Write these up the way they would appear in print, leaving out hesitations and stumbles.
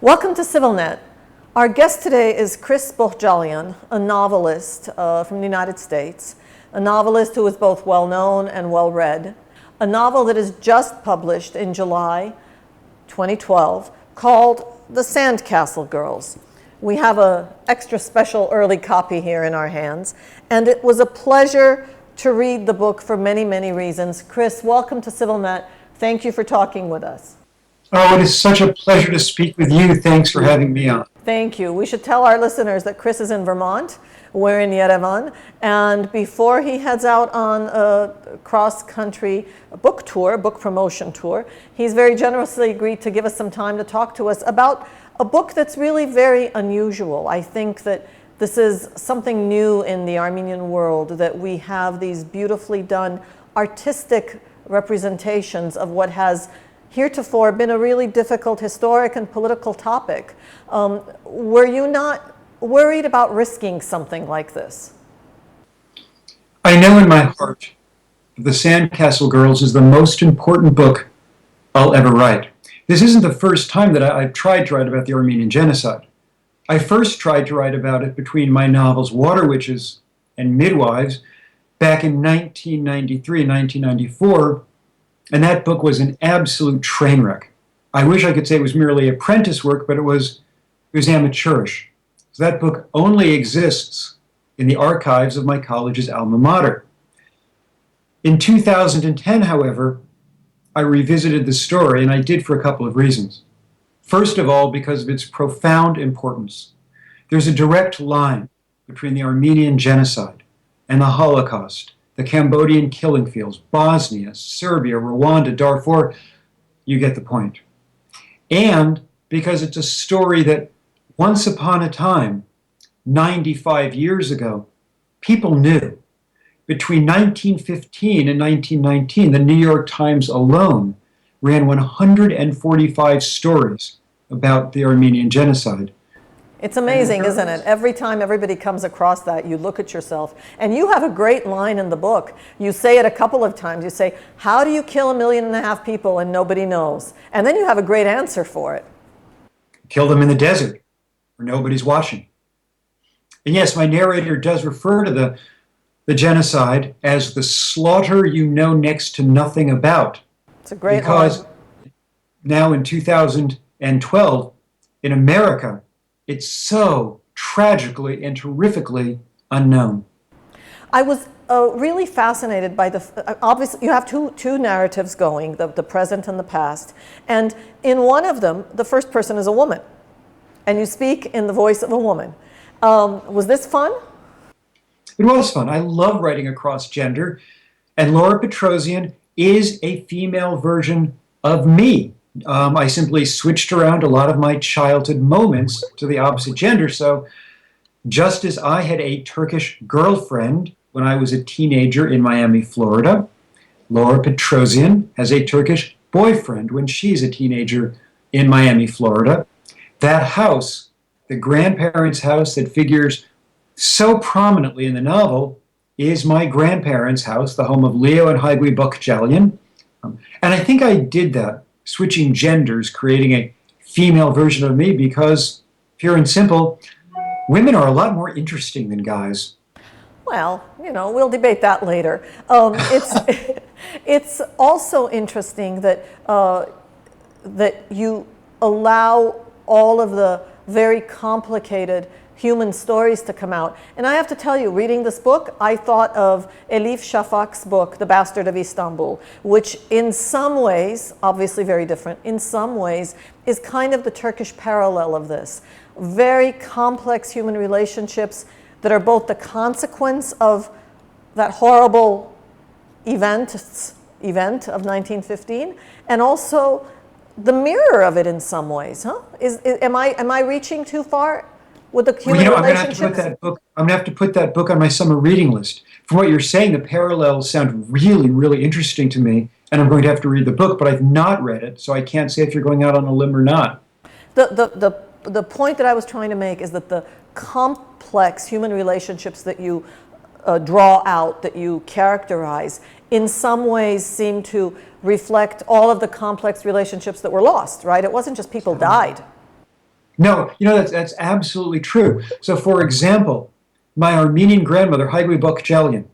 Welcome to CIVILNET. Our guest today is Chris Bohjalian, a novelist from the United States, a novelist who is both well-known and well-read, a novel that is just published in July 2012 called The Sandcastle Girls. We have an extra special early copy here in our hands, and it was a pleasure to read the book for many, many reasons. Chris, welcome to CIVILNET. Thank you for talking with us. Oh, it is such a pleasure to speak with you. Thanks for having me on. Thank you. We should tell our listeners that Chris is in Vermont. We're in Yerevan. And before he heads out on a cross-country book tour, book promotion tour, he's very generously agreed to give us some time to talk to us about a book that's really very unusual. I think that this is something new in the Armenian world, that we have these beautifully done artistic representations of what has heretofore been a really difficult historic and political topic. Were you not worried about risking something like this? I know in my heart The Sandcastle Girls is the most important book I'll ever write. This isn't the first time that I've tried to write about the Armenian Genocide. I first tried to write about it between my novels Water Witches and Midwives back in 1993 and 1994, and that book was an absolute train wreck. I wish I could say it was merely apprentice work, but it was amateurish. So that book only exists in the archives of my college's alma mater. In 2010, however, I revisited the story, and I did for a couple of reasons. First of all, because of its profound importance. There's a direct line between the Armenian Genocide and the Holocaust, the Cambodian killing fields, Bosnia, Serbia, Rwanda, Darfur. You get the point. And because it's a story that once upon a time, 95 years ago, people knew. Between 1915 and 1919, the New York Times alone ran 145 stories about the Armenian Genocide. It's amazing, isn't it? Every time everybody comes across that, you look at yourself. And you have a great line in the book. You say it a couple of times. You say, how do you kill 1.5 million people and nobody knows? And then you have a great answer for it. Kill them in the desert, where nobody's watching. And yes, my narrator does refer to the genocide as the slaughter you know next to nothing about. It's a great because line. Now in 2012, in America, it's so tragically and terrifically unknown. I was really fascinated by obviously you have two narratives going, the present and the past. And in one of them, the first person is a woman. And you speak in the voice of a woman. Was this fun? It was fun. I love writing across gender. And Laura Petrosian is a female version of me. I simply switched around a lot of my childhood moments to the opposite gender. So just as I had a Turkish girlfriend when I was a teenager in Miami, Florida, Laura Petrosian has a Turkish boyfriend when she's a teenager in Miami, Florida. That house, the grandparents' house that figures so prominently in the novel, is my grandparents' house, the home of Leo and Haigui Bohjalian. And I think I did that, switching genders, creating a female version of me, because, pure and simple, women are a lot more interesting than guys. Well, you know, we'll debate that later. It's also interesting that that you allow all of the very complicated human stories to come out. And I have to tell you, reading this book, I thought of Elif Shafak's book, The Bastard of Istanbul, which in some ways, obviously very different, in some ways is kind of the Turkish parallel of this. Very complex human relationships that are both the consequence of that horrible event of 1915, and also the mirror of it in some ways, huh? Am I reaching too far with the human relationships? I'm going to have to put that book on my summer reading list. From what you're saying, the parallels sound really, really interesting to me, and I'm going to have to read the book, but I've not read it, so I can't say if you're going out on a limb or not. The point that I was trying to make is that the complex human relationships that you draw out, that you characterize, in some ways seem to reflect all of the complex relationships that were lost, right? It wasn't just people died. No, that's absolutely true. So, for example, my Armenian grandmother, Bohjalian,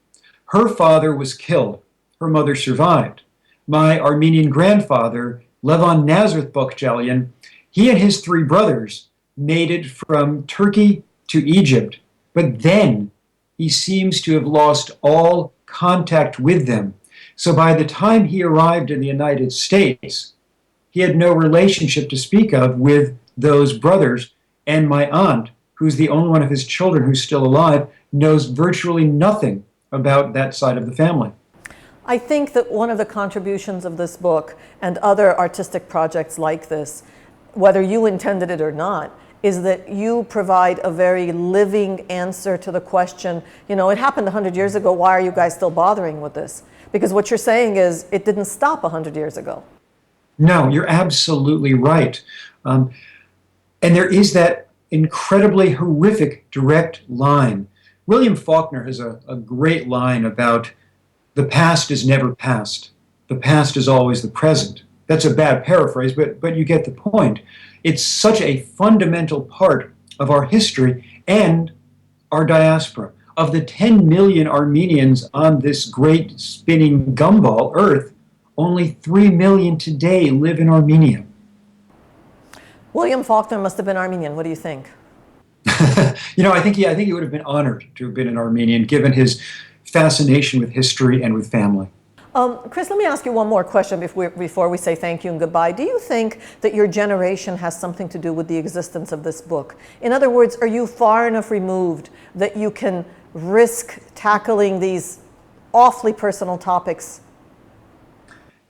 her father was killed. Her mother survived. My Armenian grandfather, Levon Nazareth Bohjalian, he and his three brothers made it from Turkey to Egypt, but then he seems to have lost all contact with them. So by the time he arrived in the United States, he had no relationship to speak of with those brothers, and my aunt, who's the only one of his children who's still alive, knows virtually nothing about that side of the family. I think that one of the contributions of this book and other artistic projects like this, whether you intended it or not, is that you provide a very living answer to the question, it happened 100 years ago, why are you guys still bothering with this? Because what you're saying is it didn't stop 100 years ago. No, you're absolutely right. And there is that incredibly horrific direct line. William Faulkner has a great line about the past is never past. The past is always the present. That's a bad paraphrase, but you get the point. It's such a fundamental part of our history and our diaspora. Of the 10 million Armenians on this great spinning gumball Earth, only 3 million today live in Armenia. William Faulkner must have been Armenian. What do you think? I think he would have been honored to have been an Armenian, given his fascination with history and with family. Chris, let me ask you one more question before we say thank you and goodbye. Do you think that your generation has something to do with the existence of this book? In other words, are you far enough removed that you can risk tackling these awfully personal topics?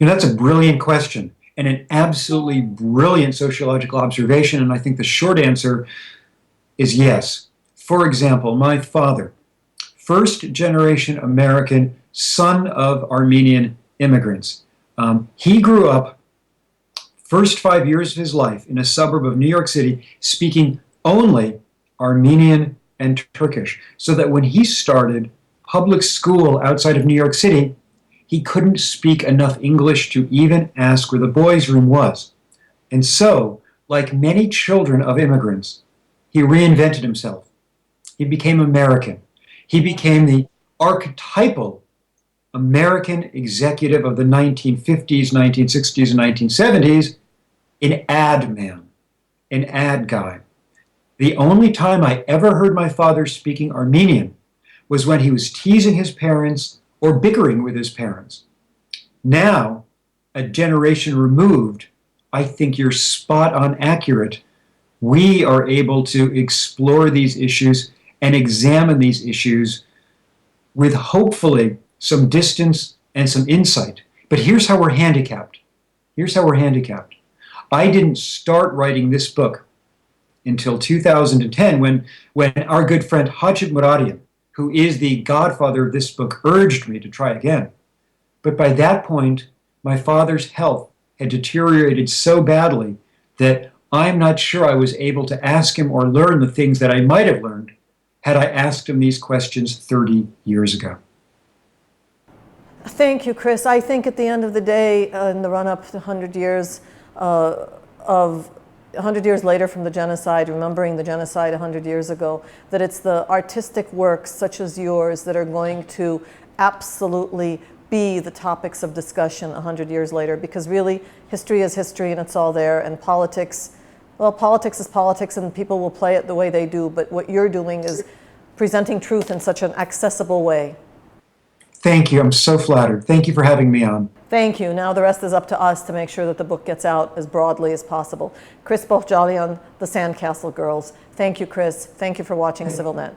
That's a brilliant question and an absolutely brilliant sociological observation, and I think the short answer is yes. For example, my father, first generation American, son of Armenian immigrants. He grew up, first 5 years of his life, in a suburb of New York City, speaking only Armenian and Turkish, so that when he started public school outside of New York City, he couldn't speak enough English to even ask where the boys' room was. And so, like many children of immigrants, he reinvented himself. He became American. He became the archetypal American executive of the 1950s, 1960s, and 1970s, an ad man, an ad guy. The only time I ever heard my father speaking Armenian was when he was teasing his parents or bickering with his parents. Now, a generation removed, I think you're spot on accurate. We are able to explore these issues and examine these issues with hopefully some distance and some insight. But here's how we're handicapped. I didn't start writing this book until 2010 when our good friend Hacip Muradian, who is the godfather of this book, urged me to try again. But by that point, my father's health had deteriorated so badly that I'm not sure I was able to ask him or learn the things that I might have learned had I asked him these questions 30 years ago. Thank you, Chris. I think at the end of the day, in the run-up to 100 years 100 years later from the genocide, remembering the genocide 100 years ago, that it's the artistic works such as yours that are going to absolutely be the topics of discussion 100 years later, because really history is history and it's all there, and politics, well, politics is politics and people will play it the way they do, but what you're doing is presenting truth in such an accessible way. Thank you. I'm so flattered. Thank you for having me on. Thank you. Now the rest is up to us to make sure that the book gets out as broadly as possible. Chris Bohjalian, The Sandcastle Girls. Thank you, Chris. Thank you for watching CIVILNET.